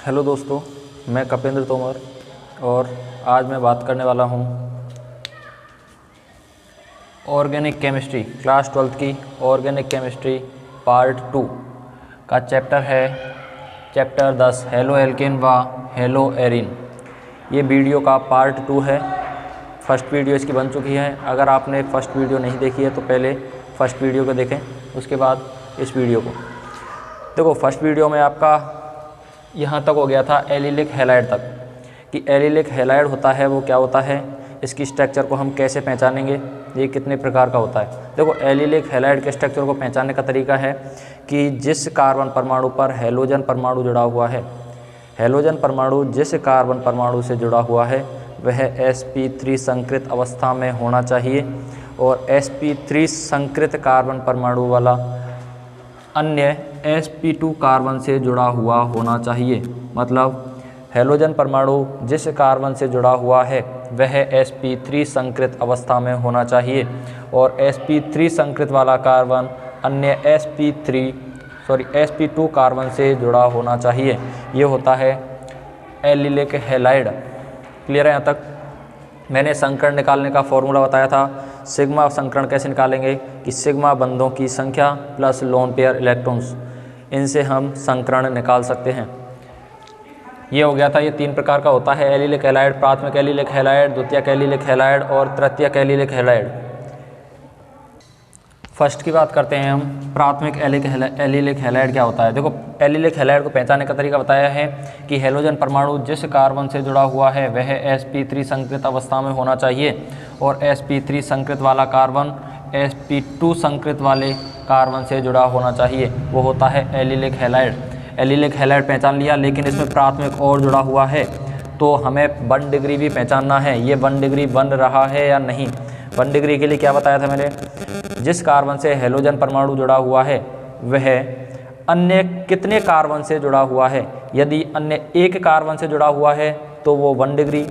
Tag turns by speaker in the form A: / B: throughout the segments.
A: Hello दोस्तों, मैं कपेंद्र तोमर और आज मैं बात करने वाला हूँ ऑर्गेनिक केमिस्ट्री क्लास 12th की ऑर्गेनिक केमिस्ट्री पार्ट 2 का चैप्टर है चैप्टर 10 हेलो एल्केन व हेलो एरिन। ये वीडियो का पार्ट 2 है। फर्स्ट वीडियो इसकी बन चुकी है। अगर आपने फर्स्ट वीडियो नहीं देखी है तो पहले फर्स्ट वीडियो को देखें, उसके बाद इस वीडियो को देखो। फर्स्ट वीडियो में आपका यहाँ तक हो गया था एलिलिक हैलाइड तक कि एलिलिक हैलाइड होता है वो क्या होता है, इसकी स्ट्रक्चर को हम कैसे पहचानेंगे, ये कितने प्रकार का होता है। देखो, एलिलिक हैलाइड के स्ट्रक्चर को पहचानने का तरीका है कि जिस कार्बन परमाणु पर हैलोजन परमाणु जुड़ा हुआ है, हैलोजन परमाणु जिस कार्बन परमाणु से जुड़ा हुआ है वह sp3 संकृत अवस्था में होना चाहिए और sp3 संकृत कार्बन परमाणु वाला अन्य sp2 कार्बन से जुड़ा हुआ होना चाहिए। मतलब हैलोजन परमाणु जिस कार्बन से जुड़ा हुआ है वह sp3 संकृत अवस्था में होना चाहिए और sp3 संकृत वाला कार्बन अन्य sp2 कार्बन से जुड़ा होना चाहिए। ये होता है एलिलिक हैलाइड। क्लियर है यहाँ तक? मैंने संकरण निकालने का फॉर्मूला बताया था। सिग्मा संकरण कैसे निकालेंगे कि सिग्मा बंधों की संख्या प्लस लोन पेयर इलेक्ट्रॉन्स, इनसे हम संकरण निकाल सकते हैं। ये हो गया था। ये 3 प्रकार का होता है एलिलिक हैलाइड: प्राथमिक एलिलिक हैलाइड, द्वितीयक एलिलिक हैलाइड और तृतीयक एलिलिक हैलाइड। फर्स्ट की बात करते हैं हम, प्राथमिक एलिलिक हैलाइड क्या होता है। देखो, एलिलिक हैलाइड को पहचानने का तरीका बताया है कि हैलोजन परमाणु जिस कार्बन से जुड़ा हुआ है वह sp3 संकृत अवस्था में होना चाहिए और sp3 संकृत वाला कार्बन sp2 संकृत वाले कार्बन से जुड़ा होना चाहिए, वो होता है एलिलिक हैलाइड। एलिलिक हैलाइड पहचान लिया, लेकिन इसमें प्राथमिक और जुड़ा हुआ है तो हमें 1 डिग्री भी पहचानना है। ये 1 डिग्री बन रहा है या नहीं। 1 डिग्री के लिए क्या बताया था मैंने, जिस कार्बन से हैलोजन परमाणु जुड़ा हुआ है वह अन्य कितने कार्बन से जुड़ा हुआ है। यदि अन्य 1 कार्बन से जुड़ा हुआ है तो वो 1 डिग्री,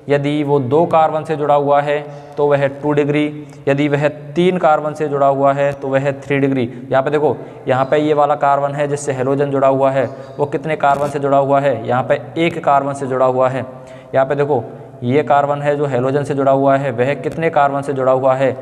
A: यदि वो 2 कार्बन से जुड़ा हुआ है तो वह 2 डिग्री, यदि वह 3 कार्बन से जुड़ा हुआ है तो वह 3 डिग्री। यहाँ पे देखो, यहाँ पे ये वाला कार्बन है जिससे हैलोजन जुड़ा हुआ है, वो कितने कार्बन से जुड़ा हुआ है, यहाँ पे 1 कार्बन से जुड़ा हुआ है। यहाँ पे देखो, ये कार्बन है जो हैलोजन से जुड़ा हुआ है, वह कितने कार्बन से जुड़ा हुआ है,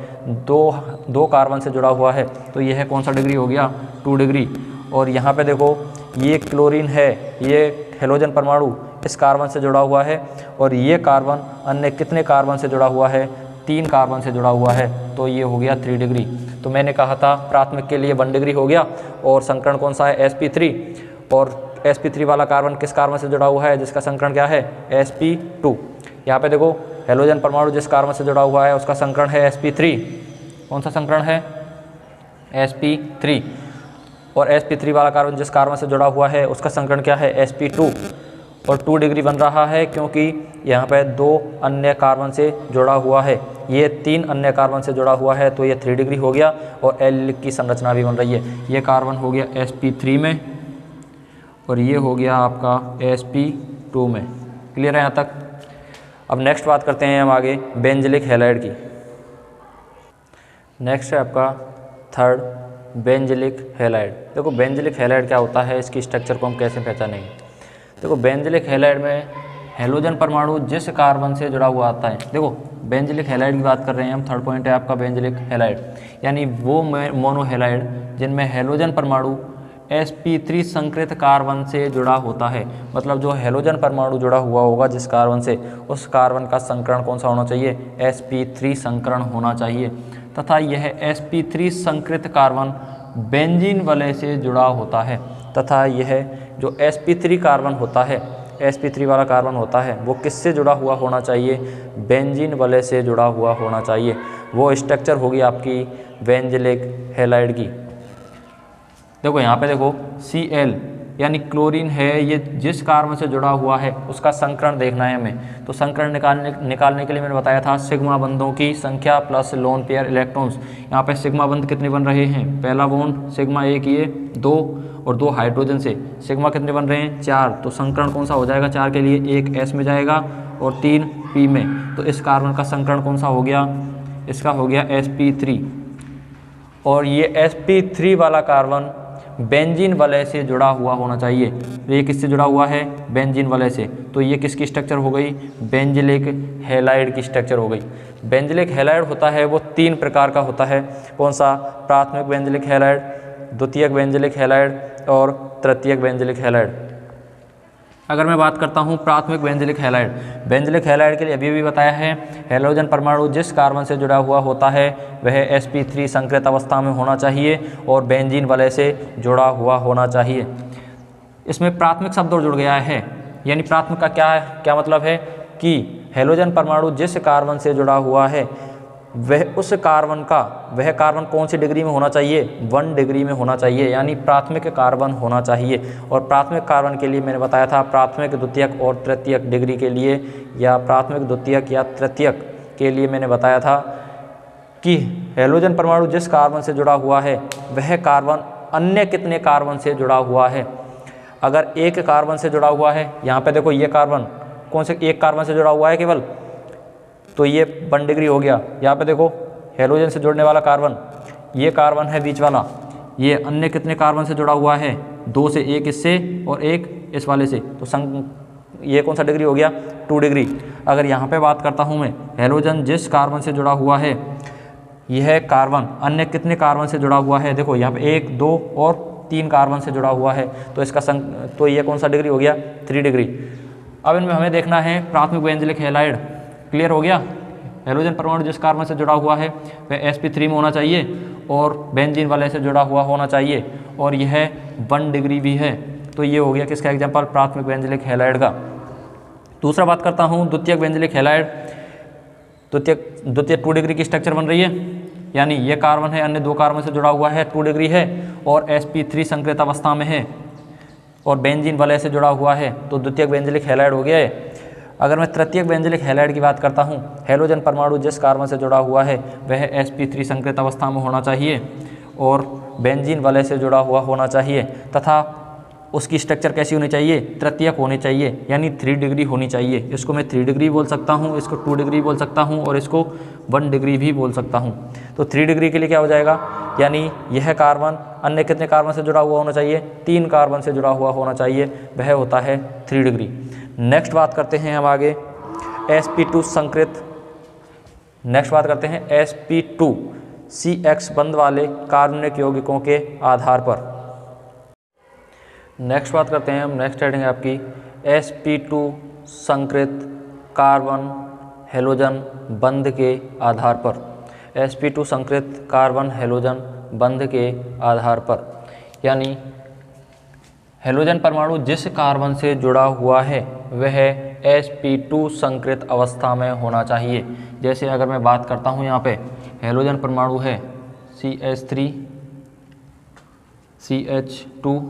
A: 2 कार्बन से जुड़ा हुआ है, तो यह कौन सा डिग्री हो गया, 2 डिग्री। और यहाँ पे देखो, ये क्लोरीन है, ये हैलोजन परमाणु इस कार्बन से जुड़ा हुआ है और ये कार्बन अन्य कितने कार्बन से जुड़ा हुआ है, 3 कार्बन से जुड़ा हुआ है, तो ये हो गया 3 डिग्री। तो मैंने कहा था प्राथमिक के लिए 1 डिग्री हो गया और संकरण कौन सा है, sp3, और sp3 वाला कार्बन किस कार्बन से जुड़ा हुआ है, जिसका संकरण क्या है, sp2। यहाँ पे देखो, हैलोजन परमाणु जिस कार्बन से जुड़ा हुआ है उसका संकरण है sp3। कौन सा संकरण है, sp3। और sp3 वाला कार्बन जिस कार्बन से जुड़ा हुआ है उसका संकरण क्या है, sp2। और 2 डिग्री बन रहा है क्योंकि यहाँ पे 2 अन्य कार्बन से जुड़ा हुआ है, ये 3 अन्य कार्बन से जुड़ा हुआ है, तो ये 3 डिग्री हो गया। और एलिलिक की संरचना भी बन रही है। ये कार्बन हो गया sp3 में और ये हो गया आपका sp2 में। क्लियर है यहाँ तक? अब नेक्स्ट बात करते हैं हम आगे बेंजलिक हैलाइड की। नेक्स्ट है आपका थर्ड बेंजलिक हैलाइड। देखो, बेंजलिक हैलाइड क्या होता है, इसकी स्ट्रक्चर को हम कैसे पहचानेंगे। देखो, बेंजलिक हैलाइड में हैलोजन परमाणु जिस कार्बन से जुड़ा हुआ आता है। देखो, बेंजलिक हैलाइड की बात कर रहे हैं हम। थर्ड पॉइंट है आपका बेंजलिक हैलाइड, यानी वो मोनो हैलाइड जिनमें हैलोजन परमाणु sp3 संकृत कार्बन से जुड़ा होता है। मतलब जो हैलोजन परमाणु जुड़ा हुआ होगा जिस कार्बन से, उस कार्बन का संकरण कौन सा होना चाहिए, sp3 संकरण होना चाहिए। तथा यह sp3 संकृत कार्बन बेंजीन वलय से जुड़ा होता है। तथा यह जो sp3 कार्बन होता है, sp3 वाला कार्बन होता है, वो किससे जुड़ा हुआ होना चाहिए, बेंजीन वलय से जुड़ा हुआ होना चाहिए। वो स्ट्रक्चर होगी आपकी बेंजलिक हैलाइड की। देखो, यहाँ पे देखो, Cl यानी क्लोरीन है, ये जिस कार्बन से जुड़ा हुआ है उसका संकरण देखना है हमें। तो संकरण निकालने के लिए मैंने बताया था सिग्मा बंधों की संख्या प्लस लोन पेयर इलेक्ट्रॉन्स। यहाँ पे सिग्मा बंध कितने बन रहे हैं, पहला बॉन्ड सिग्मा 1 ये 2 और 2 हाइड्रोजन से सिग्मा कितने बन रहे हैं, 4। तो संकरण कौन सा हो जाएगा 4 के लिए, 1 S में जाएगा और 3 P में। तो इस कार्बन का संकरण कौन सा हो गया, इसका हो गया sp3। और ये sp3 वाला कार्बन बेंजीन वलय से जुड़ा हुआ होना चाहिए। तो ये किससे जुड़ा हुआ है? बेंजीन वलय से। तो ये किसकी स्ट्रक्चर हो गई? बेंजिलिक हैलाइड की स्ट्रक्चर हो गई। बेंजिलिक हैलाइड होता है वो 3 प्रकार का होता है। कौन सा? प्राथमिक बेंजिलिक हैलाइड, द्वितीयक बेंजिलिक हैलाइड और तृतीयक बेंजिलिक हैलाइड। अगर मैं बात करता हूँ प्राथमिक बेंजिलिक हैलाइड, बेंजिलिक हैलाइड के लिए अभी भी बताया है, हैलोजन परमाणु जिस कार्बन से जुड़ा हुआ होता है वह sp3 संकृत अवस्था में होना चाहिए और बेंजीन वलय से जुड़ा हुआ होना चाहिए। इसमें प्राथमिक शब्द और जुड़ गया है, यानी प्राथमिक का क्या मतलब है कि हैलोजन परमाणु जिस कार्बन से जुड़ा हुआ है वह कार्बन कौन सी डिग्री में होना चाहिए? 1 डिग्री में होना चाहिए, यानी प्राथमिक कार्बन होना चाहिए। और प्राथमिक कार्बन के लिए मैंने बताया था प्राथमिक, द्वितीयक और तृतीयक डिग्री के लिए, या प्राथमिक, द्वितीयक या तृतीयक के लिए मैंने बताया था कि हैलोजन परमाणु जिस कार्बन से जुड़ा हुआ है वह कार्बन अन्य कितने कार्बन से जुड़ा हुआ है। अगर एक कार्बन से जुड़ा हुआ है, यहाँ पे देखो ये कार्बन कौन से एक कार्बन से जुड़ा हुआ है केवल, तो ये 1 डिग्री हो गया। यहाँ पे देखो हैलोजन से जुड़ने वाला कार्बन, ये कार्बन है बीच वाला, ये अन्य कितने कार्बन से जुड़ा हुआ है? 2 से, एक इससे और एक इस वाले से, तो ये कौन सा डिग्री हो गया? 2 डिग्री। अगर यहाँ पे बात करता हूँ मैं, हैलोजन जिस कार्बन से जुड़ा हुआ है यह कार्बन अन्य कितने कार्बन से जुड़ा हुआ है? देखो यहाँ पे 1, 2 और 3 कार्बन से जुड़ा हुआ है, तो इसका तो ये कौन सा डिग्री हो गया? 3 डिग्री। अब इनमें हमें देखना है प्राथमिक बेंजिलिक हैलाइड। क्लियर हो गया? हैलोजन परमाणु जिस कार्बन से जुड़ा हुआ है वह sp3 में होना चाहिए और बेंजीन वलय से जुड़ा हुआ होना चाहिए और यह 1 डिग्री भी है। तो ये हो गया किसका एग्जाम्पल? प्राथमिक बेंजिलिक हैलाइड का। दूसरा बात करता हूँ द्वितीयक बेंजिलिक हैलाइड। द्वितीयक 2 डिग्री की स्ट्रक्चर बन रही है, यानी ये कार्बन है अन्य 2 कार्बन से जुड़ा हुआ है, 2 डिग्री है और sp3 संकृत अवस्था में है और बेंजीन वलय से जुड़ा हुआ है, तो द्वितीयक बेंजिलिक हैलाइड हो गया है। अगर मैं तृतीयक बेंजिलिक हैलाइड की बात करता हूँ, हैलोजन परमाणु जिस कार्बन से जुड़ा हुआ है वह sp3 संकृत अवस्था में होना चाहिए और बेंजीन वलय से जुड़ा हुआ होना चाहिए तथा उसकी स्ट्रक्चर कैसी होनी चाहिए? तृतीयक होनी चाहिए, यानी 3 डिग्री होनी चाहिए। इसको मैं 3 डिग्री बोल सकता हूँ, इसको 2 डिग्री बोल सकता हूँ और इसको 1 डिग्री भी बोल सकता हूँ। तो 3 डिग्री के लिए क्या हो जाएगा? यानी यह कार्बन अन्य कितने कार्बन से जुड़ा हुआ होना चाहिए? 3 कार्बन से जुड़ा हुआ होना चाहिए, वह होता है 3 डिग्री। नेक्स्ट बात करते हैं हम आगे sp2 संकृत। नेक्स्ट बात करते हैं sp2 CX बंध वाले कार्बनिक यौगिकों के आधार पर। नेक्स्ट बात करते हैं हम, नेक्स्ट हेडिंग है आपकी sp2 संकृत कार्बन हैलोजन बंध के आधार पर। sp2 संकृत कार्बन हैलोजन बंध के आधार पर, यानी हैलोजन परमाणु जिस कार्बन से जुड़ा हुआ है वह sp2 संकृत अवस्था में होना चाहिए। जैसे अगर मैं बात करता हूँ, यहाँ पे हैलोजन परमाणु है CH3 CH2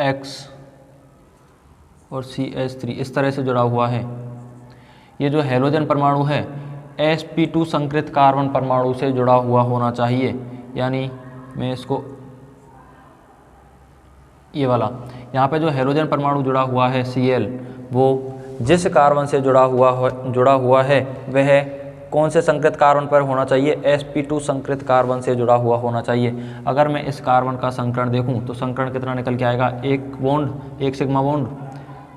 A: X और CH3 इस तरह से जुड़ा हुआ है। ये जो हैलोजन परमाणु है sp2 संकृत कार्बन परमाणु से जुड़ा हुआ होना चाहिए, यानी मैं इसको ये वाला यहाँ पे जो हैलोजन परमाणु जुड़ा हुआ है Cl, वो जिस कार्बन से जुड़ा हुआ है वह कौन से संकृत कार्बन पर होना चाहिए? sp2 संकृत कार्बन से जुड़ा हुआ होना चाहिए। अगर मैं इस कार्बन का संकरण देखूं तो संकरण कितना निकल के आएगा? 1 bond, 1 sigma bond,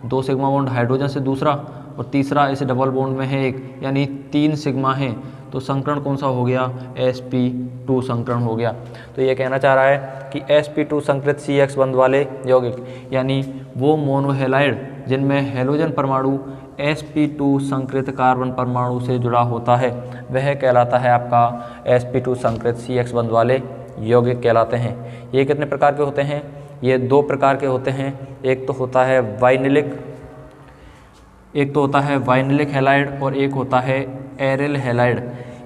A: 2 sigma bond hydrogen से दूसरा और तीसरा इस डबल बॉन्ड में है 1, यानी 3 सिग्मा है। तो संकरण कौन सा हो गया? sp2 संकरण हो गया। तो ये कहना चाह रहा है कि sp2 संकृत CX बंध वाले यौगिक, यानी वो मोनोहैलाइड जिनमें हैलोजन परमाणु sp2 संकृत कार्बन परमाणु से जुड़ा होता है, वह कहलाता है आपका sp2 संकृत CX बंध वाले यौगिक कहलाते हैं। ये कितने प्रकार के होते हैं? ये 2 प्रकार के होते हैं। एक तो होता है वाइनिलिक हैलाइड और एक होता है एरिल हैलाइड।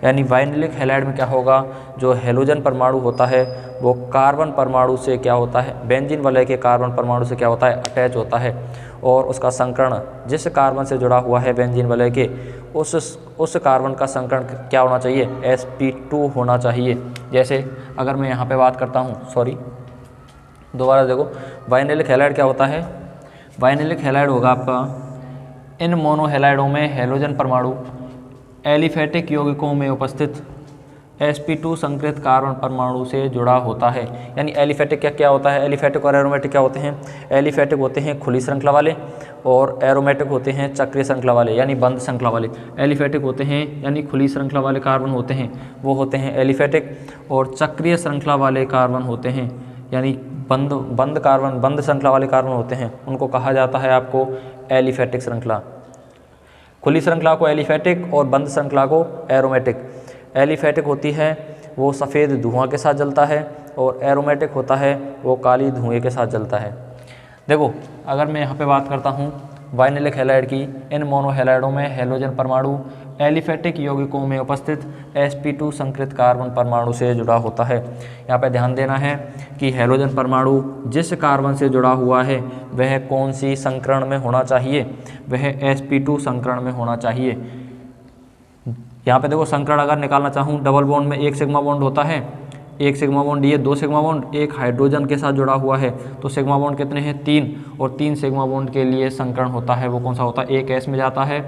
A: यानी वाइनिलिक हैलाइड में क्या होगा? जो हैलोजन परमाणु होता है वो कार्बन परमाणु से क्या होता है? बेंजीन वलय के कार्बन परमाणु से क्या होता है? अटैच होता है और उसका संकरण जिस कार्बन से जुड़ा हुआ है बेंजीन वलय के, उस कार्बन का संकरण क्या होना चाहिए? sp2 होना चाहिए। जैसे अगर मैं यहाँ पे बात करता हूँ, दोबारा देखो, वाइनिलिक हैलाइड क्या होता है? वाइनिलिक हैलाइड होगा आपका इन मोनोहैलाइडों में हैलोजन परमाणु एलिफेटिक यौगिकों में उपस्थित sp2 संकृत कार्बन परमाणु से जुड़ा होता है। यानी एलिफेटिक क्या क्या होता है, एलिफेटिक और एरोमेटिक क्या होते हैं, एलिफेटिक होते हैं खुली श्रृंखला वाले और एरोमेटिक होते हैं चक्रीय श्रृंखला वाले यानी बंद श्रृंखला वाले। एलिफेटिक होते हैं यानी खुली श्रृंखला वाले कार्बन होते हैं वो होते हैं एलिफेटिक, और चक्रीय श्रृंखला वाले कार्बन होते हैं यानी बंद श्रृंखला वाले कार्बन होते हैं, उनको कहा जाता है आपको एलिफेटिक श्रृंखला। खुली श्रृंखला को एलिफेटिक और बंद श्रृंखला को एरोमेटिक। एलिफेटिक होती है वो सफ़ेद धुआं के साथ जलता है और एरोमेटिक होता है वो काली धुएं के साथ जलता है। देखो अगर मैं यहाँ पे बात करता हूँ वाइनेलिक हैलाइड की, इन मोनोहैलाइडों में हैलोजन परमाणु एलिफेटिक यौगिकों में उपस्थित sp2 संकृत कार्बन परमाणु से जुड़ा होता है। यहाँ पे ध्यान देना है कि हैलोजन परमाणु जिस कार्बन से जुड़ा हुआ है वह कौन सी संकरण में होना चाहिए, वह sp2 संकरण में होना चाहिए। यहाँ पे देखो संकरण अगर निकालना चाहूँ, डबल बॉन्ड में एक सिग्मा बॉन्ड होता है, एक सिग्मा बॉन्ड, ये दो सिग्मा बॉन्ड एक हाइड्रोजन के साथ जुड़ा हुआ है, तो सिग्मा बॉन्ड कितने हैं 3, और 3 सिग्मा बॉन्ड के लिए संकरण होता है वो कौन सा होता है, एक S में जाता है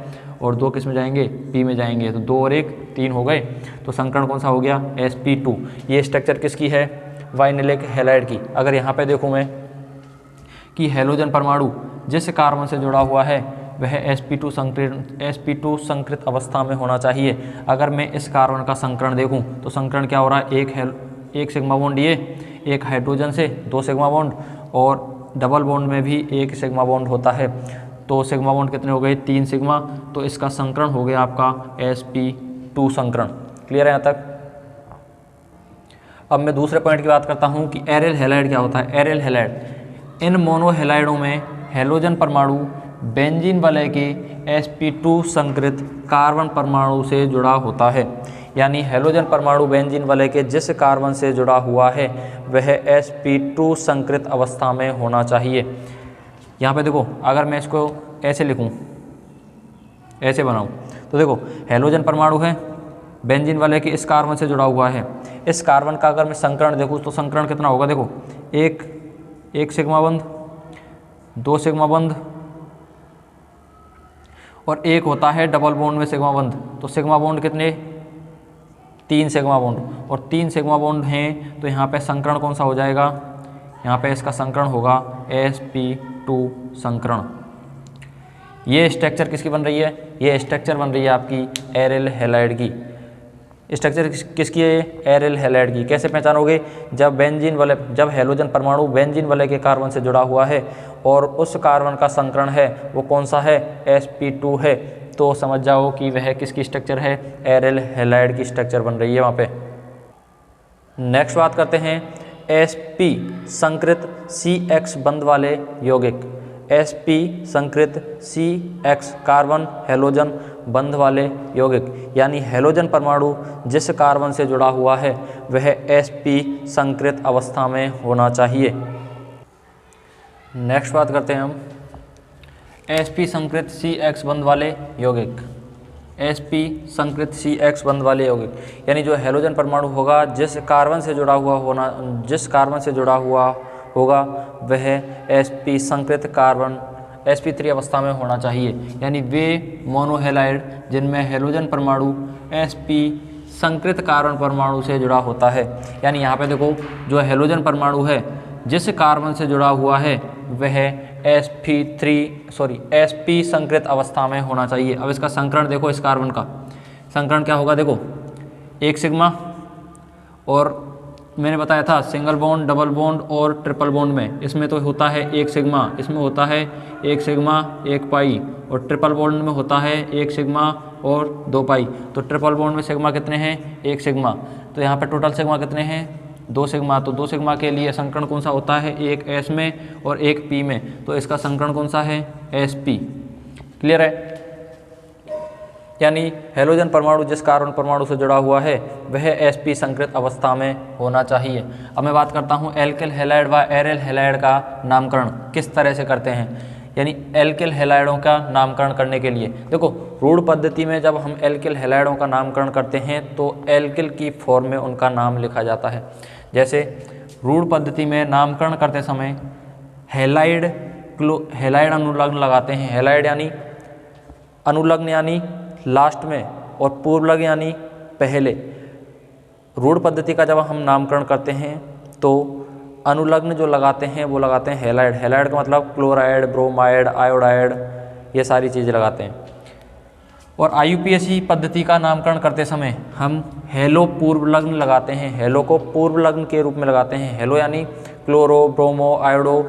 A: और 2 किस में जाएंगे, P में जाएंगे, तो 2 और 1 3 हो gए, तो संकरण कौन सा हो गया sp2। ये स्ट्रक्चर किसकी है, वाइनेलिक हैलाइड की। अगर यहाँ पे देखूँ मैं कि हैलोजन परमाणु जिस कार्बन से जुड़ा हुआ है वह sp2 संकृत अवस्था में होना चाहिए। अगर मैं इस कार्बन का संकरण देखूं तो संकरण क्या हो रहा है, एक सिग्मा बॉन्ड ये एक हाइड्रोजन से 2 सिग्मा बॉन्ड, और डबल बॉन्ड में भी एक सिग्मा बॉन्ड होता है, तो सिग्मा बॉन्ड कितने हो गए 3 सिग्मा, तो इसका संकरण हो गया आपका sp2 संकरण। क्लियर है यहाँ तक। अब मैं दूसरे पॉइंट की बात करता हूँ कि एरियल हैलाइड क्या होता है। एरियल हैलाइड, इन मोनोहैलाइडों में हैलोजन परमाणु बेंजीन वलय के sp2 संकृत कार्बन परमाणु से जुड़ा होता है। यानी हैलोजन परमाणु बेंजीन वलय के जिस कार्बन से जुड़ा हुआ है वह sp2 संकृत अवस्था में होना चाहिए। यहाँ पे देखो अगर मैं इसको ऐसे लिखूँ, ऐसे बनाऊँ, तो देखो हैलोजन परमाणु है बेंजीन वलय के इस कार्बन से जुड़ा हुआ है। इस कार्बन का अगर मैं संकरण देखूँ तो संकरण कितना होगा, देखो एक सिग्मा बंध, 2 सिग्मा बंध, और एक होता है डबल बॉन्ड में सिग्मा बॉन्ड, तो सिग्मा बॉन्ड कितने 3 सिग्मा बॉन्ड, और 3 सिग्मा बॉन्ड हैं, तो यहाँ पे संकरण कौन सा हो जाएगा, यहाँ पे इसका संकरण होगा sp2 संकरण। ये स्ट्रक्चर किसकी बन रही है, ये स्ट्रक्चर बन रही है आपकी एरियल हैलाइड की। स्ट्रक्चर किसकी है, एरियल हैलाइड की। कैसे पहचानोगे, जब हैलोजन परमाणु बेंजीन वलय के कार्बन से जुड़ा हुआ है और उस कार्बन का संकरण है वो कौन सा है, sp2 है, तो समझ जाओ कि वह किसकी स्ट्रक्चर है, एरियल हैलाइड की स्ट्रक्चर बन रही है वहाँ पे। नेक्स्ट बात करते हैं sp संकृत CX बंध वाले यौगिक। sp संकृत CX कार्बन हैलोजन बंध वाले यौगिक, यानी हैलोजन परमाणु जिस कार्बन से जुड़ा हुआ है वह sp संकृत अवस्था में होना चाहिए। नेक्स्ट बात करते हैं हम sp संकृत CX बंध वाले यौगिक। sp संकृत CX बंध वाले यौगिक, यानी जो हैलोजन परमाणु होगा जिस कार्बन से जुड़ा हुआ होगा वह sp संकृत कार्बन sp3 अवस्था में होना चाहिए। यानी वे मोनोहैलाइड जिनमें हैलोजन परमाणु sp संकृत कार्बन परमाणु से जुड़ा होता है। यानी यहाँ पे देखो जो हैलोजन परमाणु है जिस कार्बन से जुड़ा हुआ है वह sp संकृत अवस्था में होना चाहिए। अब इसका संकरण देखो, इस कार्बन का संकरण क्या होगा, देखो एक सिग्मा, और मैंने बताया था सिंगल बॉन्ड, डबल बॉन्ड और ट्रिपल बॉन्ड में इसमें तो होता है एक सिग्मा, इसमें होता है एक सिग्मा 1 पाई, और ट्रिपल बॉन्ड में होता है एक सिग्मा और 2 पाई। तो ट्रिपल बॉन्ड में सिग्मा कितने हैं, एक सिग्मा, तो यहाँ पे टोटल सिग्मा कितने हैं 2 सिग्मा। तो 2 सिग्मा के लिए संकरण कौन सा होता है, एक S में और एक P में, तो इसका संकरण कौन सा है sp। क्लियर है। यानी हैलोजन परमाणु जिस कार्बन परमाणु से जुड़ा हुआ है वह sp संकृत अवस्था में होना चाहिए। अब मैं बात करता हूँ एल्किल हैलाइड व एरियल हैलाइड का नामकरण किस तरह से करते हैं। यानी एल्किल हैलाइडों का नामकरण करने के लिए देखो रूढ़ पद्धति में जब हम एल्किल हैलाइडों का नामकरण करते हैं तो एल्किल की फॉर्म में उनका नाम लिखा जाता है। जैसे रूढ़ पद्धति में नामकरण करते समय हैलाइड अनुलग्न लगाते हैं। हैलाइड यानी अनुलग्न यानी लास्ट में, और पूर्वलग्न यानी पहले। रूढ़ पद्धति का जब हम नामकरण करते हैं तो अनुलग्न जो लगाते हैं वो लगाते हैं हैलाइड। हैलाइड का मतलब क्लोराइड, ब्रोमाइड, आयोडाइड, ये सारी चीज़ें लगाते हैं। और IUPAC पद्धति का नामकरण करते समय हम हेलो पूर्वलग्न लगाते हैं। हेलो को पूर्वलग्न के रूप में लगाते हैं। हेलो यानी क्लोरो, ब्रोमो, आयोडो,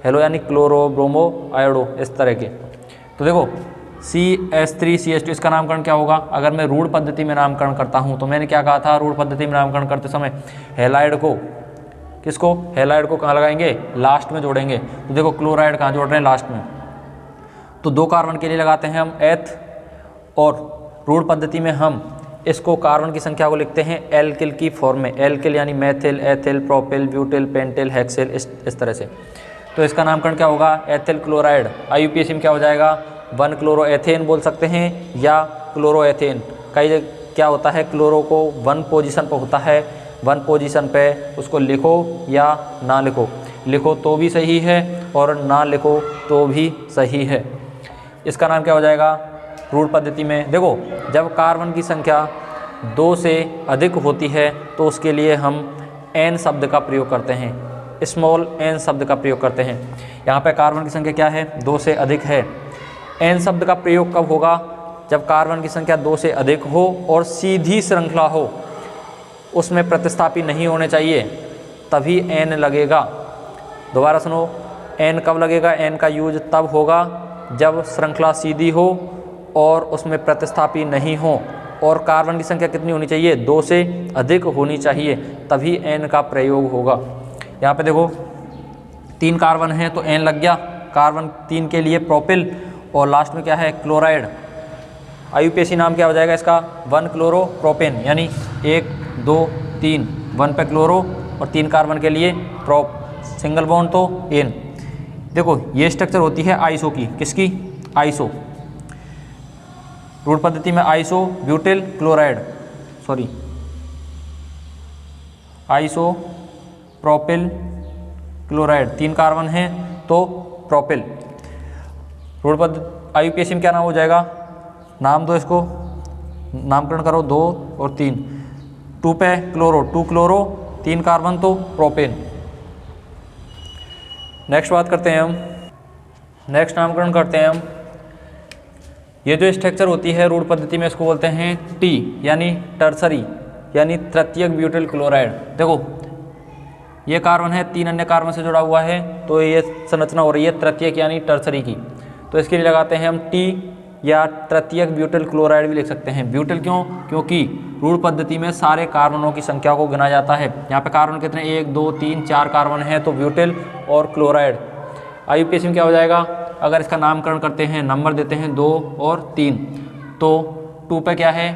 A: हेलो यानी क्लोरो, ब्रोमो, आयोडो, इस तरह के। तो देखो CH3 CH2 इसका नामकरण क्या होगा? अगर मैं रूढ़ पद्धति में नामकरण करता हूँ तो मैंने क्या कहा था, रूढ़ पद्धति में नामकरण करते समय हैलाइड को, किसको, हैलाइड को कहाँ लगाएंगे? लास्ट में जोड़ेंगे। तो देखो क्लोराइड कहाँ जोड़ रहे हैं? लास्ट में। तो 2 कार्बन के लिए लगाते हैं हम एथ, और रूढ़ पद्धति में हम इसको कार्बन की संख्या को लिखते हैं एल्किल की फॉर्म में। एल्किल यानी Maithil, ethyl, propyl, butyl, pentyl, hexyl, इस तरह से। तो इसका नामकरण क्या होगा? Ethyl chloride. IUPAC में क्या हो जाएगा? 1 क्लोरोएथेन बोल सकते हैं या क्लोरोएथेन। कई क्या होता है, क्लोरो को 1 पोजीशन पर होता है, 1 पोजीशन पे उसको लिखो या ना लिखो, लिखो तो भी सही है और ना लिखो तो भी सही है। इसका नाम क्या हो जाएगा रूढ़ पद्धति में? देखो जब कार्बन की संख्या 2 से अधिक होती है तो उसके लिए हम n शब्द का प्रयोग करते हैं, स्मॉल n शब्द का प्रयोग करते हैं। यहाँ पे कार्बन की संख्या क्या है? 2 से अधिक है। n शब्द का प्रयोग कब होगा? जब कार्बन की संख्या 2 से अधिक हो और सीधी श्रृंखला हो, उसमें प्रतिस्थापी नहीं होने चाहिए, तभी n लगेगा। दोबारा सुनो, n कब लगेगा? n का यूज तब होगा जब श्रृंखला सीधी हो और उसमें प्रतिस्थापी नहीं हो और कार्बन की संख्या कितनी होनी चाहिए? 2 से अधिक होनी चाहिए, तभी n का प्रयोग होगा। यहाँ पे देखो 3 कार्बन हैं तो n लग गया। कार्बन 3 के लिए प्रोपिल और लास्ट में क्या है? क्लोराइड। IUPAC नाम क्या हो जाएगा इसका? 1 क्लोरो प्रोपेन, यानी 1 2 3, 1 पे क्लोरो और 3 कार्बन के लिए प्रोप, सिंगल बॉन्ड तो n। देखो ये स्ट्रक्चर होती है आइसो की। किसकी? आइसो। रूढ़ पद्धति में iso butyl chloride, sorry iso propyl chloride, 3 carbon हैं तो प्रोपिल। रूढ़ पद्धति IUPAC में क्या नाम हो जाएगा? नाम दो इसको, नामकरण करो 2 और 3। 2 पे क्लोरो, 2 क्लोरो, 3 कार्बन तो प्रोपेन। नेक्स्ट बात करते हैं हम, नेक्स्ट नामकरण करते हैं हम। ये जो स्ट्रक्चर होती है रूढ़ पद्धति में इसको बोलते हैं T यानी टर्सरी, यानी तृतीयक ब्यूटिल क्लोराइड। देखो ये कार्बन है, 3 अन्य कार्बन से जुड़ा हुआ है, तो ये संरचना हो रही है तृतीयक यानी टर्सरी की। तो इसके लिए लगाते हैं हम T या तृतीयक ब्यूटिल क्लोराइड भी लिख सकते हैं। ब्यूटिल क्यों? क्योंकि रूढ़ पद्धति में सारे कार्बनों की संख्या को गिना जाता है। यहाँ पे कार्बन कितने? 1 2 3 4 कार्बन हैं, तो ब्यूटिल और क्लोराइड। IUPAC में क्या हो जाएगा? अगर इसका नामकरण करते हैं, नंबर देते हैं 2 और 3, तो 2 पे क्या है?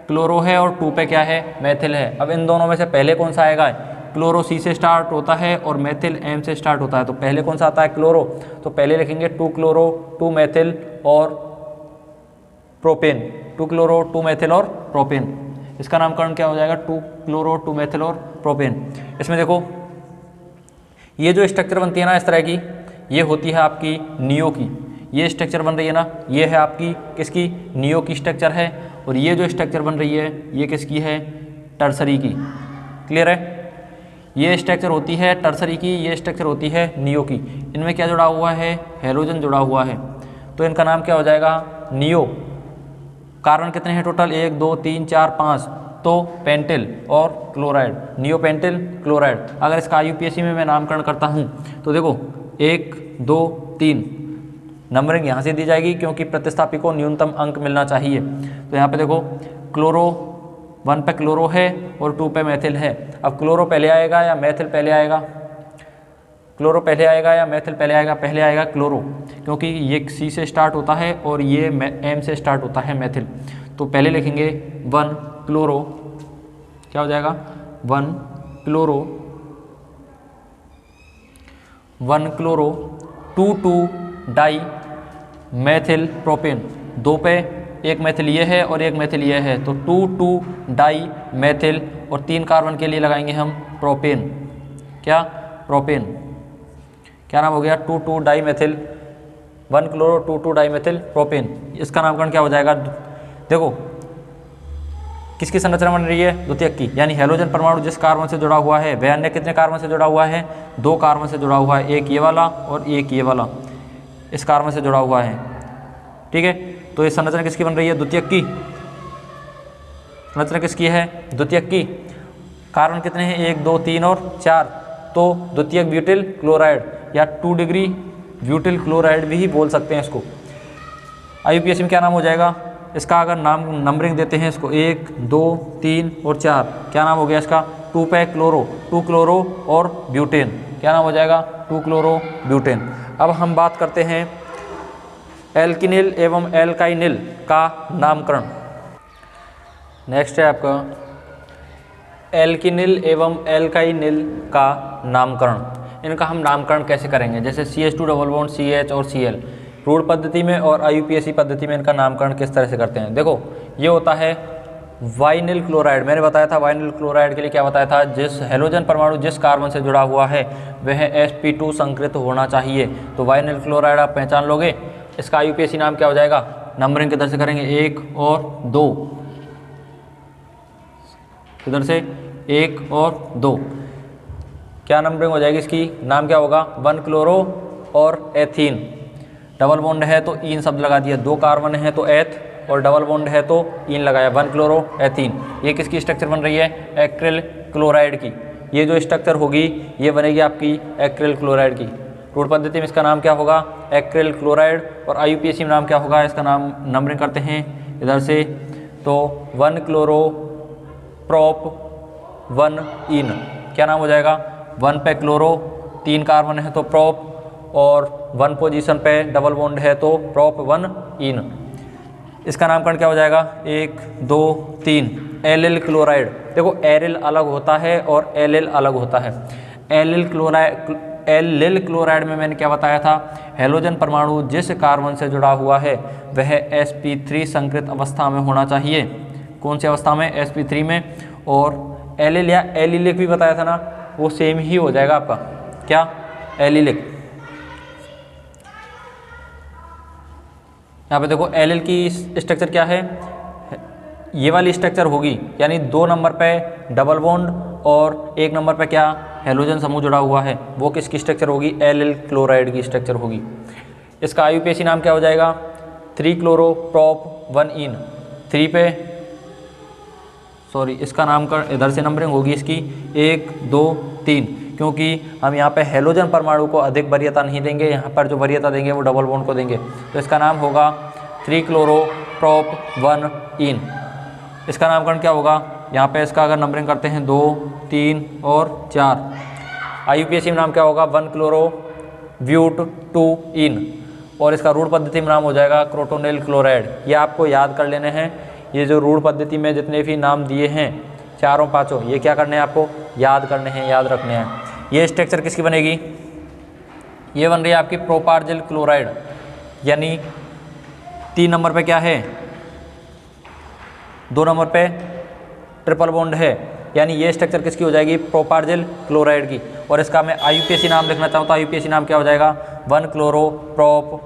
A: क्लोरो है और 2 पे क्या है? मैथिल है। अब इन दोनों में से पहले कौन सा आएगा? क्लोरो C से स्टार्ट होता है और मैथिल M से स्टार्ट होता है, तो पहले कौन सा आता है? क्लोरो। तो पहले लिखेंगे 2 क्लोरो 2 मैथिल और प्रोपेन, 2 क्लोरो 2 मैथिल और प्रोपेन। इसका नामकरण क्या हो जाएगा? 2 क्लोरो 2 मैथिल और प्रोपेन। इसमें देखो ये जो स्ट्रक्चर बनती है ना इस तरह की, ये होती है आपकी नियो की। ये स्ट्रक्चर बन रही है ना, ये है आपकी किसकी? नियो की स्ट्रक्चर है। और ये जो स्ट्रक्चर बन रही है ये किसकी है? टर्सरी की। क्लियर है? ये स्ट्रक्चर होती है टर्सरी की, ये स्ट्रक्चर होती है नियो की। इनमें क्या जुड़ा हुआ है? हैलोजन जुड़ा हुआ है, तो इनका नाम क्या हो जाएगा? नियो। कार्बन कितने हैं टोटल? 1 2 3 4 5, तो पेंटिल और क्लोराइड, नियो पेंटिल क्लोराइड। अगर इसका IUPAC में मैं नामकरण करता हूँ तो देखो 1 2 3 नंबरिंग यहाँ से दी जाएगी क्योंकि प्रतिस्थापी को न्यूनतम अंक मिलना चाहिए। तो यहाँ पे देखो क्लोरो 1 पे क्लोरो है और 2 पे मैथिल है। अब क्लोरो पहले आएगा या मैथिल पहले आएगा? क्लोरो पहले आएगा या मैथिल पहले आएगा? पहले आएगा क्लोरो, क्योंकि ये C से स्टार्ट होता है और ये M से स्टार्ट होता है मैथिल। तो पहले लिखेंगे 1 क्लोरो, क्या हो जाएगा? 1 क्लोरो 2 डाई मैथिल प्रोपेन। 2 पे एक मैथिल ये है और एक मैथिल ये है, तो 2 डाई मैथिल और 3 कार्बन के लिए लगाएंगे हम प्रोपेन। क्या? प्रोपेन। क्या नाम हो गया? 2 di methyl 1 chloro 2 di methyl propane. इसका नामकरण क्या हो जाएगा? देखो किसकी संरचना बन रही है? द्वितीयक की। यानी हेलोजन परमाणु जिस कार्बन से जुड़ा हुआ है वह अन्य कितने कार्बन से जुड़ा हुआ है? 2 कार्बन से जुड़ा हुआ है, एक ये वाला और एक ये वाला, इस कार्बन से जुड़ा हुआ है। ठीक है, तो ये संरचना किसकी बन रही है? द्वितीयक की। संरचना किसकी है? द्वितीयक की। कार्बन कितने हैं? 1 2 3 और 4, तो द्वितीयक ब्यूटिल क्लोराइड या 2 डिग्री ब्यूटिल क्लोराइड भी बोल सकते हैं इसको। IUPAC में क्या नाम हो जाएगा इसका? अगर नाम नंबरिंग देते हैं इसको 1 2 3 और 4, क्या नाम हो गया इसका? 2 पे क्लोरो, 2 क्लोरो और ब्यूटेन। क्या नाम हो जाएगा? 2 क्लोरो ब्यूटेन। अब हम बात करते हैं एल्किनिल एवं एल्काइनिल का नामकरण। नेक्स्ट है आपका एल्किनिल एवं एल्काइनिल का नामकरण। इनका हम नामकरण कैसे करेंगे? जैसे CH2 डबल बॉन्ड CH और Cl, रूढ़ पद्धति में और IUPAC पद्धति में इनका नामकरण किस तरह से करते हैं। देखो ये होता है वाइनिल क्लोराइड। मैंने बताया था वाइनिल क्लोराइड के लिए क्या बताया था? जिस हेलोजन परमाणु जिस कार्बन से जुड़ा हुआ है वह sp2 संकृत होना चाहिए। तो वाइनिल क्लोराइड आप पहचान लोगे। इसका IUPAC नाम क्या हो जाएगा? नंबरिंग किधर से करेंगे? 1 और 2, किधर से? 1 और 2। क्या नंबरिंग हो जाएगी इसकी? नाम क्या होगा? 1 क्लोरो और एथीन। डबल बॉन्ड है तो ईन शब्द लगा दिया, 2 कार्बन है तो एथ और डबल बॉन्ड है तो ईन लगाया, 1 क्लोरो एथीन। ये किसकी स्ट्रक्चर बन रही है? एक्रिल क्लोराइड की। ये जो स्ट्रक्चर होगी ये बनेगी आपकी एक्रिल क्लोराइड की। रूढ़ पद्धति में इसका नाम क्या होगा? Acryl chloride. और IUPAC में नाम क्या होगा? इसका नाम नंबरिंग करते हैं इधर से, तो 1 क्लोरो प्रोप 1 इन। क्या नाम हो जाएगा? 1 पे क्लोरो, 3 कार्बन है तो प्रोप, और 1 पोजीशन पे डबल बॉन्ड है तो प्रोप 1 इन। इसका नामकरण क्या हो जाएगा? 1 2 3 एलिल क्लोराइड। देखो एरिल अलग होता है और एलिल अलग होता है। एलिल क्लोराइड में मैंने क्या बताया था? हेलोजन परमाणु जिस कार्बन से जुड़ा हुआ है वह sp3 संकृत अवस्था में होना चाहिए। कौन सी अवस्था में? sp3 में। और एलिल या एलिलिक भी बताया था ना, वो सेम ही हो जाएगा आपका। क्या? एलिलिक। यहाँ पे देखो एलिल की स्ट्रक्चर क्या है? ये वाली स्ट्रक्चर होगी, यानी 2 नंबर पे डबल बॉन्ड और 1 नंबर पे क्या? हेलोजन समूह जुड़ा हुआ है। वो किसकी स्ट्रक्चर होगी? एलिल क्लोराइड की स्ट्रक्चर होगी। इसका IUPAC नाम क्या हो जाएगा? 3 क्लोरो प्रोप 1 इन। 3 पे इसका नामकरण इधर से नंबरिंग होगी इसकी 1 2 3, क्योंकि हम यहाँ पे हेलोजन परमाणु को अधिक वरीयता नहीं देंगे, यहाँ पर जो वरीयता देंगे वो डबल बॉन्ड को देंगे। तो इसका नाम होगा 3 क्लोरो प्रोप 1 इन। इसका नामकरण क्या होगा? यहाँ पे इसका अगर नंबरिंग करते हैं 2 3 और 4। IUPAC में नाम क्या होगा? 1 क्लोरो ब्यूट 2 इन। और इसका रूढ़ पद्धति में नाम हो जाएगा क्रोटोनिल क्लोराइड। ये आपको याद कर लेने हैं। ये जो रूढ़ पद्धति में जितने भी नाम दिए हैं चारों पाँचों, ये क्या करने हैं? आपको याद करने हैं, याद रखने हैं। ये स्ट्रक्चर किसकी बनेगी? ये बन रही है आपकी प्रोपार्जिल क्लोराइड। यानी 3 नंबर पे क्या है? 2 नंबर पे ट्रिपल बॉन्ड है, यानी ये स्ट्रक्चर किसकी हो जाएगी? प्रोपार्जिल क्लोराइड की। और इसका मैं IUPAC नाम लिखना चाहूँ तो IUPAC नाम क्या हो जाएगा? 1 क्लोरो प्रोप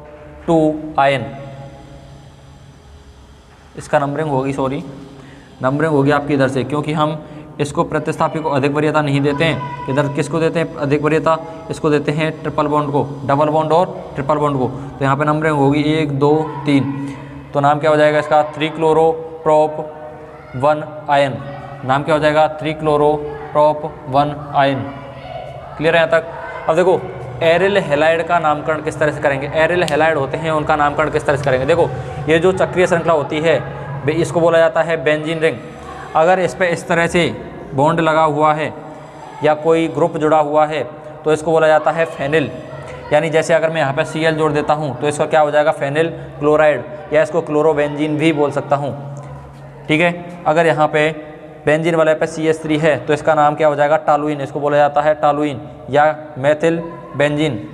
A: 2 आयन। इसका नंबरिंग होगी, नंबरिंग होगी आपकी इधर से, क्योंकि हम इसको प्रतिस्थापी को अधिक वरीयता नहीं देते हैं। इधर किसको देते हैं अधिक वरीयता? इसको देते हैं ट्रिपल बॉन्ड को, डबल बॉन्ड और ट्रिपल बॉन्ड को। तो यहाँ पे नंबरिंग होगी 1 2 3। तो नाम क्या हो जाएगा इसका? 3 क्लोरो प्रोप 1 आयन। नाम क्या हो जाएगा? 3 क्लोरो प्रोप 1 आयन। क्लियर है यहाँ तक? अब देखो एरिल हैलाइड का नामकरण किस तरह से करेंगे? एरिल हैलाइड होते हैं, उनका नामकरण किस तरह से करेंगे? देखो ये जो चक्रीय श्रृंखला होती है इसको बोला जाता है बेंजीन रिंग। अगर इस पर इस तरह से बॉन्ड लगा हुआ है या कोई ग्रुप जुड़ा हुआ है तो इसको बोला जाता है फेनिल। यानी जैसे अगर मैं यहाँ पे Cl जोड़ देता हूँ तो इसका क्या हो जाएगा? फेनिल क्लोराइड, या इसको क्लोरोबेंजीन भी बोल सकता हूँ। ठीक है, अगर यहाँ पे बेंजीन वाले पे CH3 है तो इसका नाम क्या हो जाएगा? टालुइन। इसको बोला जाता है टालुइन या मेथिल बेंजीन।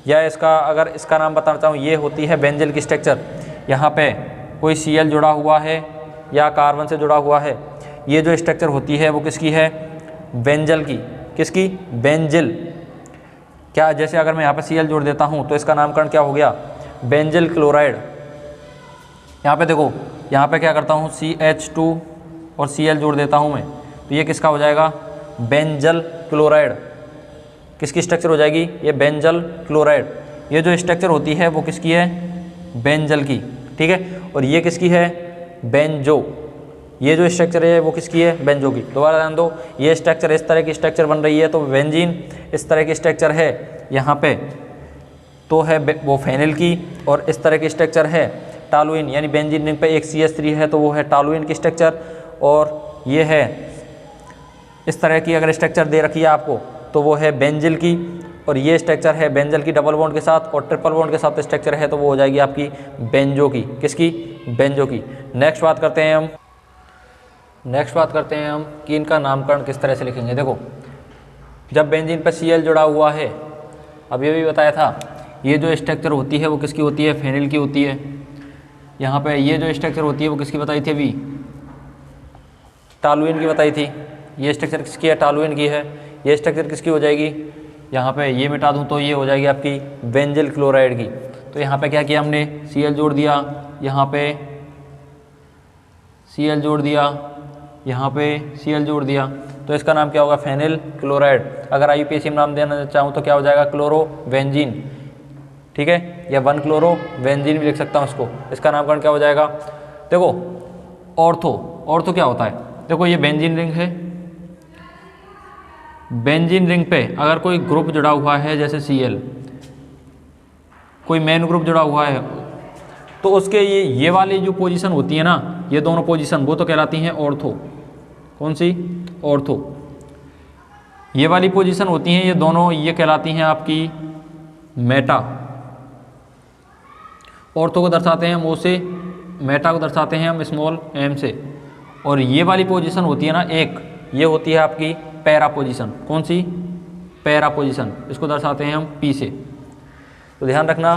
A: या इसका अगर इसका नाम बताना चाहूँ, ये होती है बेंजिल की स्ट्रक्चर। यहाँ पे कोई Cl जुड़ा हुआ है या कार्बन से जुड़ा हुआ है, ये जो स्ट्रक्चर होती है वो किसकी है? बेंजल की। किसकी? बेंजिल। क्या जैसे अगर मैं यहाँ पे Cl जोड़ देता हूँ तो इसका नामकरण क्या हो गया? Benzyl chloride. यहाँ पे देखो, यहाँ पे क्या करता हूँ, CH2 और Cl जोड़ देता हूँ मैं, तो ये किसका हो जाएगा, बेंजल क्लोराइड। किसकी स्ट्रक्चर हो जाएगी, ये बेंजल क्लोराइड। ये जो स्ट्रक्चर होती है वो किसकी है, बेंजल की, ठीक है। और ये किसकी है, बेंजो। ये जो स्ट्रक्चर है वो किसकी है, बेंजो की। दोबारा ध्यान दो, ये स्ट्रक्चर इस तरह की स्ट्रक्चर बन रही है तो बेंजीन इस तरह की स्ट्रक्चर है यहाँ पे तो है वो फेनिल की, और इस तरह की स्ट्रक्चर है टॉलुइन, यानी बेंजीन रिंग पे एक CH3 है तो वो है टॉलुइन की स्ट्रक्चर। और ये है इस तरह की अगर स्ट्रक्चर दे रखी है आपको तो वो है बेंजिल की, और ये स्ट्रक्चर है बेंजल की डबल बॉन्ड के साथ, और ट्रिपल बॉन्ड के साथ स्ट्रक्चर है तो वो हो जाएगी आपकी बेंजो की। किसकी, बेंजो की। नेक्स्ट बात करते हैं हम कि इनका नामकरण किस तरह से लिखेंगे। देखो, जब बेंजीन पर Cl जुड़ा हुआ है, अब ये भी बताया था, ये जो स्ट्रक्चर होती है वो किसकी होती है, फेनिल की होती है। यहाँ पे ये जो स्ट्रक्चर होती है वो किसकी बताई थी अभी, टॉलुइन की बताई थी। ये स्ट्रक्चर किसकी है, टॉलुइन की है। ये स्ट्रक्चर किसकी हो जाएगी, यहाँ पे ये मिटा दूँ तो ये हो जाएगी आपकी बेंजल क्लोराइड की। तो यहाँ पे क्या किया हमने, Cl जोड़ दिया, यहाँ पे Cl जोड़ दिया, यहाँ पे Cl जोड़ दिया, तो इसका नाम क्या होगा, फेनिल क्लोराइड। अगर IUPAC में नाम देना चाहूँ तो क्या हो जाएगा, क्लोरोवेंजीन, ठीक है, या 1-क्लोरोवेंजीन भी लिख सकता हूँ इसको। इसका नामकरण क्या हो जाएगा। देखो, ऑर्थो क्या होता है, देखो ये बेंजीन रिंग है, बेंजीन रिंग पे अगर कोई ग्रुप जुड़ा हुआ है जैसे Cl, कोई मेन ग्रुप जुड़ा हुआ है तो उसके ये वाली जो पोजीशन होती है ना, ये दोनों पोजीशन वो तो कहलाती हैं ऑर्थो। कौन सी, ऑर्थो। ये वाली पोजीशन होती हैं ये दोनों, ये कहलाती हैं आपकी मेटा। ऑर्थो को दर्शाते हैं हम O से, मेटा को दर्शाते हैं हम स्मॉल m से। और ये वाली पोजीशन होती है ना एक, ये होती है आपकी पैरा पोजीशन। कौन सी, पैरा पोजीशन, इसको दर्शाते हैं हम P से। तो ध्यान रखना,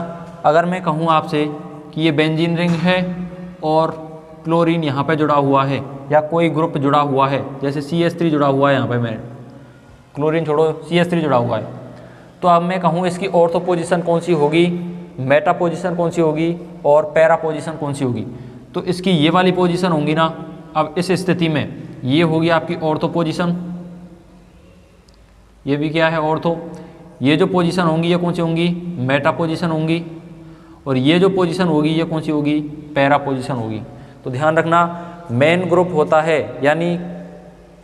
A: अगर मैं कहूँ आपसे कि ये बेंजीन रिंग है और क्लोरीन यहाँ पे जुड़ा हुआ है, या कोई ग्रुप जुड़ा हुआ है जैसे CH3 जुड़ा हुआ है, यहाँ पे मैं क्लोरीन छोड़ो CH3 जुड़ा हुआ है, तो अब मैं कहूँ इसकी ऑर्थो पोजीशन कौन सी होगी, मेटा पोजीशन कौन सी होगी, और पैरा पोजीशन कौन सी होगी। तो इसकी ये वाली पोजीशन होंगी ना। अब इस स्थिति में ये होगी आपकी ऑर्थो पोजीशन, ये भी क्या है, ऑर्थो। ये जो पोजीशन होंगी ये कौन सी होंगी, मेटा पोजीशन होंगी, और ये जो पोजीशन होगी ये कौन सी होगी, पैरा पोजीशन होगी। तो ध्यान रखना, मेन ग्रुप होता है, यानी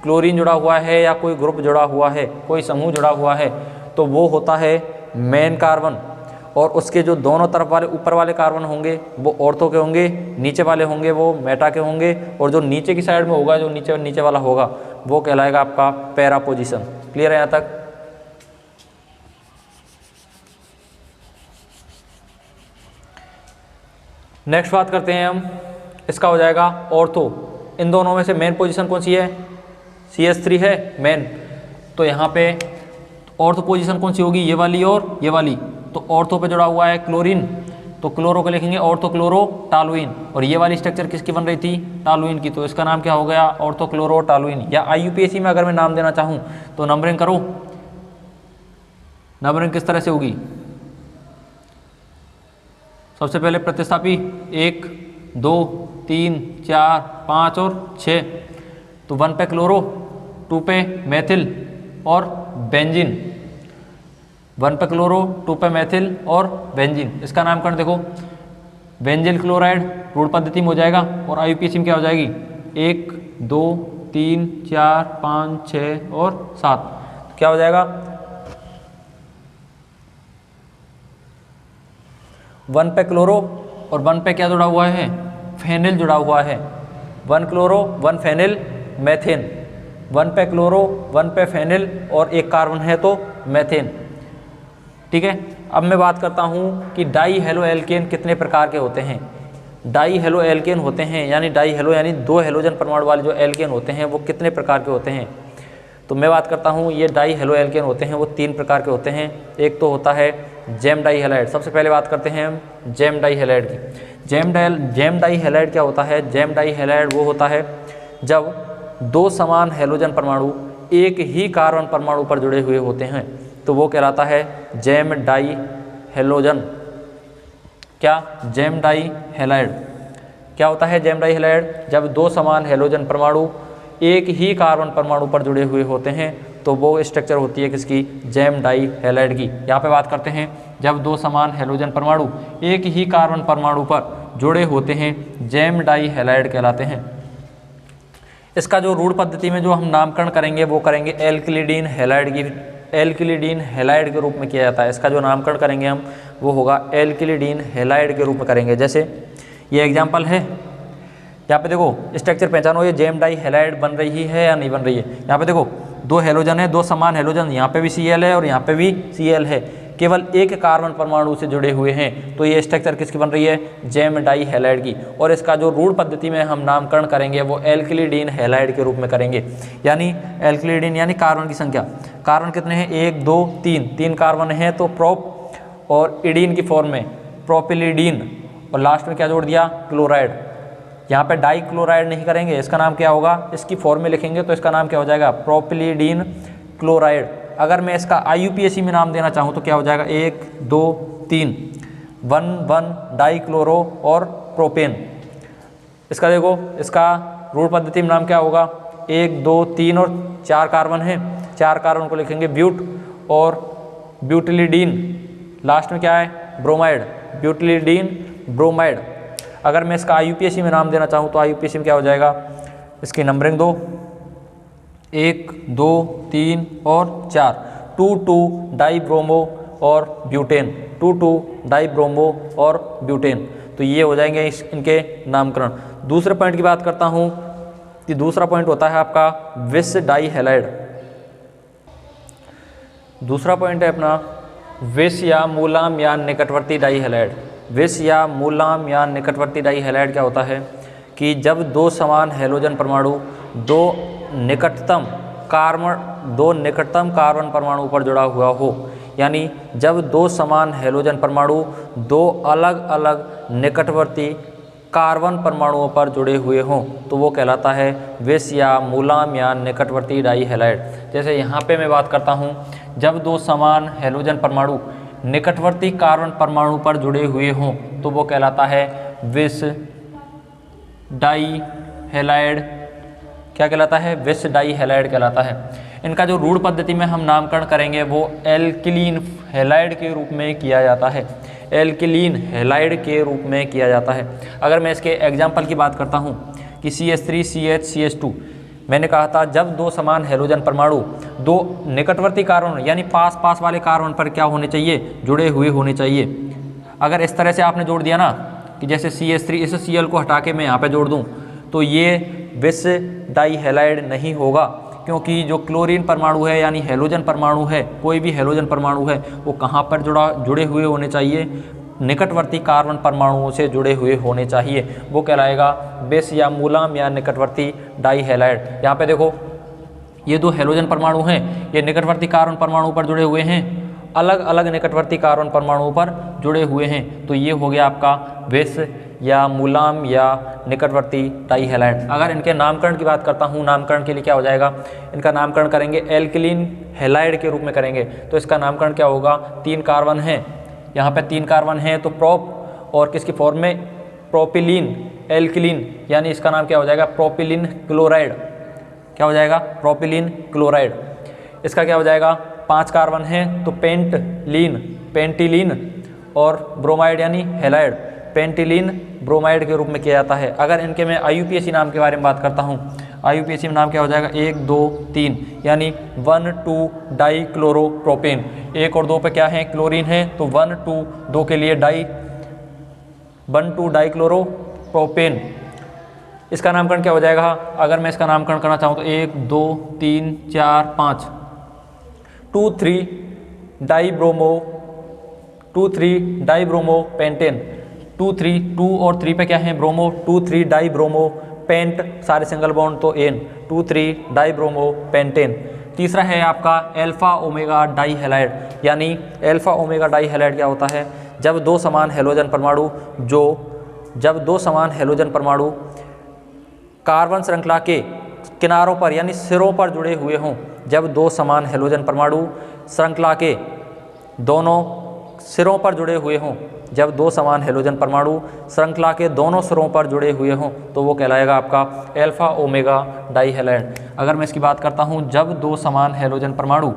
A: क्लोरीन जुड़ा हुआ है या कोई ग्रुप जुड़ा हुआ है, कोई समूह जुड़ा हुआ है, तो वो होता है मेन कार्बन, और उसके जो दोनों तरफ वाले ऊपर वाले कार्बन होंगे वो ऑर्थो के होंगे, नीचे वाले होंगे वो मेटा के होंगे, और जो नीचे की साइड में होगा, जो नीचे वाला होगा, वो कहलाएगा आपका पैरा पोजीशन। क्लियर है यहाँ तक। नेक्स्ट बात करते हैं हम, इसका हो जाएगा ऑर्थो। इन दोनों में से मेन पोजीशन कौन सी है, CH3 है मेन, तो यहाँ पे ऑर्थो पोजीशन कौन सी होगी, ये वाली और ये वाली। तो ऑर्थो पे जुड़ा हुआ है क्लोरीन, तो क्लोरो को लिखेंगे ऑर्थो क्लोरो टॉलुइन, और ये वाली स्ट्रक्चर किसकी बन रही थी, टॉलुइन की, तो इसका नाम क्या हो गया, ऑर्थो क्लोरो टॉलुइन। या IUPAC में अगर मैं नाम देना चाहूँ तो नंबरिंग करो, नंबरिंग किस तरह से होगी, सबसे पहले प्रतिस्थापी 1 2 3 4 5 और 6, तो 1 पे क्लोरो, 2 पे मेथिल और बेंजीन, 1 पे क्लोरो, 2 पे मेथिल और बेंजीन। इसका नामकरण देखो, बेंजिल क्लोराइड रूढ़ पद्धति में हो जाएगा, और IUPAC में क्या हो जाएगी, 1 2 3 4 5 6 और 7, क्या हो जाएगा, 1 पे क्लोरो और 1 पे क्या जुड़ा हुआ है, फेनिल जुड़ा हुआ है, 1 क्लोरो 1 फेनिल मेथेन, 1 पे क्लोरो 1 पे फेनिल और एक कार्बन है तो मेथेन। ठीक है, अब मैं बात करता हूँ कि डाई हेलो एल्केन कितने प्रकार के होते हैं। डाई हेलो एल्केन होते हैं, यानी डाई हेलो यानी 2 हेलोजन परमाणु वाले जो एल्केन होते हैं वो कितने प्रकार के होते हैं। तो मैं बात करता हूँ ये डाई हेलो एल्केन होते हैं वो 3 प्रकार के होते हैं। एक तो होता है जेम डाई हैलाइड। सबसे पहले बात करते हैं हम जेम डाई हैलाइड की। जेम डाई हैलाइड क्या होता है, जेम डाई हैलाइड वो होता है जब 2 समान हेलोजन परमाणु एक ही कार्बन परमाणु पर जुड़े हुए होते हैं तो वो कहलाता है जेम डाई हेलोजन। क्या, जेम डाई हैलाइड। क्या होता है जेम डाई हैलाइड? जब दो समान हैलोजन परमाणु एक ही कार्बन परमाणु पर जुड़े हुए होते हैं तो वो स्ट्रक्चर होती है किसकी? जेम डाई हैलाइड की। यहाँ पे बात करते हैं जब दो समान हैलोजन परमाणु एक ही कार्बन परमाणु पर जुड़े होते हैं जेम डाई हैलाइड कहलाते हैं। इसका जो रूढ़ पद्धति में जो हम नामकरण करेंगे वो करेंगे एल्किलिडीन हैलाइड की, एल्किलिडीन हैलाइड के रूप में किया जाता है। इसका जो नामकरण करेंगे हम वो होगा एल्किलिडीन हैलाइड के रूप में करेंगे। जैसे ये एग्जाम्पल है, यहाँ पे देखो स्ट्रक्चर पहचानो, ये जेम डाई हैलाइड बन रही है या नहीं बन रही है। यहाँ पे देखो दो हैलोजन है, दो समान हैलोजन, यहाँ पे भी Cl है और यहाँ पे भी Cl है, केवल एक कार्बन परमाणु से जुड़े हुए हैं, तो ये स्ट्रक्चर किसकी बन रही है? जेम डाई हैलाइड की। और इसका जो रूढ़ पद्धति में हम नामकरण करेंगे वो एल्किलिडीन हैलाइड के रूप में करेंगे। यानी एल्किलिडीन यानी कार्बन की संख्या, कार्बन कितने हैं? 1 2 3, 3 कार्बन है तो प्रोप और इडीन की फॉर्म में प्रोपिलिडीन, और लास्ट में क्या जोड़ दिया? क्लोराइड। यहाँ पे डाई क्लोराइड नहीं करेंगे, इसका नाम क्या होगा? इसकी फॉर्म में लिखेंगे तो इसका नाम क्या हो जाएगा? प्रोपिलिडीन क्लोराइड। अगर मैं इसका IUPAC में नाम देना चाहूँ तो क्या हो जाएगा? 1 2 3 1 डाई क्लोरो और प्रोपेन। इसका देखो, इसका रूढ़ पद्धति में नाम क्या होगा? 1 2 3 और 4 कार्बन है, 4 कार्बन को लिखेंगे ब्यूट और ब्यूटिलिडीन, लास्ट में क्या है? Bromide, butylidene bromide. अगर मैं इसका IUPAC में नाम देना चाहूँ तो IUPAC में क्या हो जाएगा? इसकी नंबरिंग दो, 1 2 3 और 4, 2 डाई ब्रोमो और ब्यूटेन, 2 डाई ब्रोमो और ब्यूटेन। तो ये हो जाएंगे इनके नामकरण। दूसरे पॉइंट की बात करता हूँ कि दूसरा पॉइंट होता है आपका विस डाई हैलाइड। दूसरा पॉइंट है अपना विस या मूलाम या निकटवर्ती डाई हैलाइड। विस या मूलाम या निकटवर्ती डाई हैलाइड क्या होता है कि जब दो समान हैलोजन परमाणु दो निकटतम कार्बन परमाणु पर जुड़ा हुआ हो, यानी जब दो समान हैलोजन परमाणु दो अलग अलग निकटवर्ती कार्बन परमाणुओं पर जुड़े हुए हों तो वो कहलाता है विस या मूलाम या निकटवर्ती डाई हैलाइड। जैसे यहाँ पे मैं बात करता हूँ, जब दो समान हैलोजन परमाणु निकटवर्ती कार्बन परमाणु पर जुड़े हुए हों तो वो कहलाता है विस डाई हैलाइड। क्या कहलाता है? विस डाई हैलाइड कहलाता है। इनका जो रूढ़ पद्धति में हम नामकरण करेंगे वो एल्किलीन हैलाइड के रूप में किया जाता है, एल्किलीन हैलाइड के रूप में किया जाता है। अगर मैं इसके एग्जाम्पल की बात करता हूँ कि CH3CH2, मैंने कहा था जब दो समान हैलोजन परमाणु दो निकटवर्ती कार्बन यानी पास पास वाले कार्बन पर क्या होने चाहिए? जुड़े हुए होने चाहिए। अगर इस तरह से आपने जोड़ दिया ना कि जैसे CH3, इस Cl को हटा के मैं यहाँ पे जोड़ दूँ तो ये विस डाई हैलाइड नहीं होगा, क्योंकि जो क्लोरीन परमाणु है यानी हैलोजन परमाणु है, कोई भी हैलोजन परमाणु है वो कहाँ पर जुड़े हुए होने चाहिए? निकटवर्ती कार्बन परमाणुओं से जुड़े हुए होने चाहिए, वो कहलाएगा विस या मूलाम या निकटवर्ती डाई हैलाइड। यहाँ पे देखो ये दो हैलोजन परमाणु हैं, ये निकटवर्ती कार्बन परमाणु पर जुड़े हुए हैं, अलग अलग निकटवर्ती कार्बन परमाणुओं पर जुड़े हुए हैं, तो ये हो गया आपका विस या मूलाम या निकटवर्ती डाई हैलाइड। अगर इनके नामकरण की बात करता हूँ, नामकरण के लिए क्या हो जाएगा? इनका नामकरण करेंगे एल्किलीन हैलाइड के रूप में करेंगे, तो इसका नामकरण क्या होगा? 3 कार्बन हैं, यहाँ पे 3 कार्बन हैं तो प्रोप और किसकी फॉर्म में? प्रोपिलीन एल्किलीन, यानी इसका नाम क्या हो जाएगा? Propylene chloride. क्या हो जाएगा? Propylene chloride. इसका क्या हो जाएगा? 5 कार्बन हैं तो पेंटिलीन और ब्रोमाइड यानी हैलाइड, पेंटिलीन ब्रोमाइड के रूप में किया जाता है। अगर इनके मैं IUPAC नाम के बारे में बात करता हूँ, IUPAC में नाम क्या हो जाएगा? 1 2 3 यानी 1 2 डाई क्लोरो प्रोपेन। 1 और 2 पे क्या है? क्लोरीन है, तो 1 2 2 के लिए 1 2 डाई क्लोरो प्रोपेन। इसका नामकरण क्या हो जाएगा? अगर मैं इसका नामकरण करना चाहूँ तो 1 2 3 4 5 2 3 डाई ब्रोमो पेंटेन। 2 और 3 पे क्या है? ब्रोमो, 2 3 डाई ब्रोमो पेंट, सारे सिंगल बॉन्ड तो एन, 2 3 डाई ब्रोमो पेंटेन। तीसरा है आपका एल्फा ओमेगा डाई हैलाइड, यानी एल्फा ओमेगा डाई हैलाइड क्या होता है? जब दो समान हैलोजन परमाणु कार्बन श्रृंखला के किनारों पर यानी सिरों पर जुड़े हुए हों, जब दो समान हैलोजन परमाणु श्रृंखला के दोनों सिरों पर जुड़े हुए हों, जब दो समान हेलोजन परमाणु श्रृंखला के दोनों सिरों पर जुड़े हुए हों तो वो कहलाएगा आपका अल्फा ओमेगा डाई हैलाइड। अगर मैं इसकी बात करता हूँ, जब दो समान हेलोजन परमाणु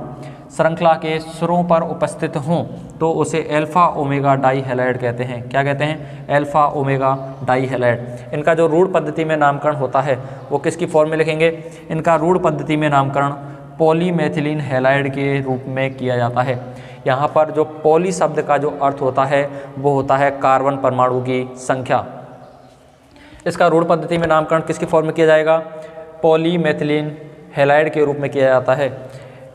A: श्रृंखला के सिरों पर उपस्थित हों तो उसे अल्फा ओमेगा डाई हैलाइड कहते हैं। क्या कहते हैं? Alpha omega die halide. इनका जो रूढ़ पद्धति में नामकरण होता है वो किसकी फॉर्म में लिखेंगे? इनका रूढ़ पद्धति में नामकरण पॉलीमेथिलीन हैलाइड के रूप में किया जाता है। यहाँ पर जो पॉली शब्द का जो अर्थ होता है वो होता है कार्बन परमाणु की संख्या। इसका रूढ़ पद्धति में नामकरण किसकी फॉर्म में किया जाएगा? पॉलीमेथिलीन हैलाइड के रूप में किया जाता है।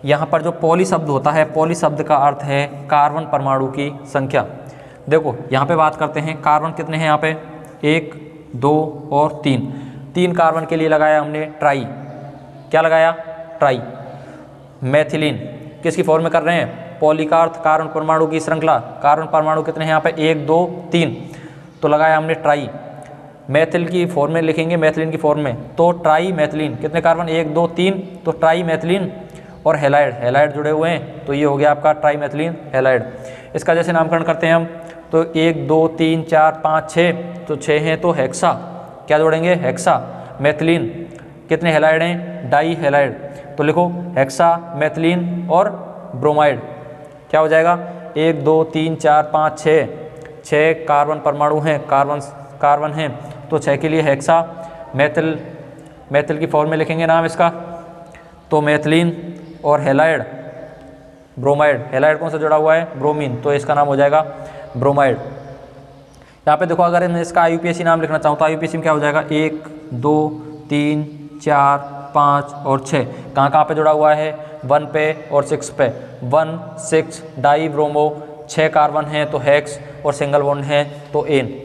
A: यहाँ पर जो पॉली शब्द होता है, पॉली शब्द का अर्थ है कार्बन परमाणु की संख्या। देखो यहाँ पे बात करते हैं, कार्बन कितने हैं यहाँ पे? 1, 2 और 3। 3 कार्बन के लिए लगाया हमने ट्राई। क्या लगाया? ट्राई। मेथिलीन किसकी फॉर्म में कर रहे हैं? पॉली का अर्थ कार्बन परमाणु की श्रृंखला। कार्बन परमाणु कितने हैं यहाँ पे? 1, 2, 3, तो लगाया हमने ट्राई। मेथिल की फॉर्म में लिखेंगे, मेथिलीन की फॉर्म में, तो ट्राई मेथिलीन। कितने कार्बन? 1, 2, 3, तो ट्राई मेथिलीन। और हैलाइड, हैलाइड जुड़े हुए हैं तो ये हो गया आपका ट्राई मेथिलीन हैलाइड। इसका जैसे नामकरण करते हैं हम तो 1, 2, 3, 4, 5, 6, तो 6 हैं तो हेक्सा। क्या जोड़ेंगे? हेक्सा। मेथिलीन कितने हैलाइड हैं? Di halide. तो लिखो हेक्सा, मेथिलीन और ब्रोमाइड। क्या हो जाएगा? 1, 2, 3, 4, 5, 6 कार्बन परमाणु हैं, कार्बन हैं तो 6 के लिए हेक्सा। मेथिल की फॉर्म में लिखेंगे नाम इसका, तो मेथिलीन और हैलाइड ब्रोमाइड। हैलाइड कौन सा जुड़ा हुआ है? ब्रोमीन, तो इसका नाम हो जाएगा ब्रोमाइड। यहाँ पे देखो, अगर मैं इसका IUPAC नाम लिखना चाहूँ तो IUPAC में क्या हो जाएगा? 1, 2, 3, 4, 5 और 6। कहाँ पे जुड़ा हुआ है? 1 पे और 6 पे। 1, 6 डाई ब्रोमो, 6 कार्बन हैं तो हेक्स और सिंगल बॉन्ड है तो एन।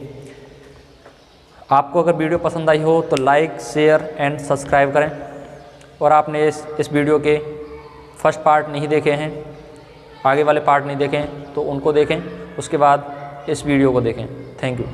A: आपको अगर वीडियो पसंद आई हो तो लाइक, शेयर एंड सब्सक्राइब करें। और आपने इस वीडियो के फर्स्ट पार्ट नहीं देखे हैं, आगे वाले पार्ट नहीं देखे हैं तो उनको देखें, उसके बाद इस वीडियो को देखें। Thank you.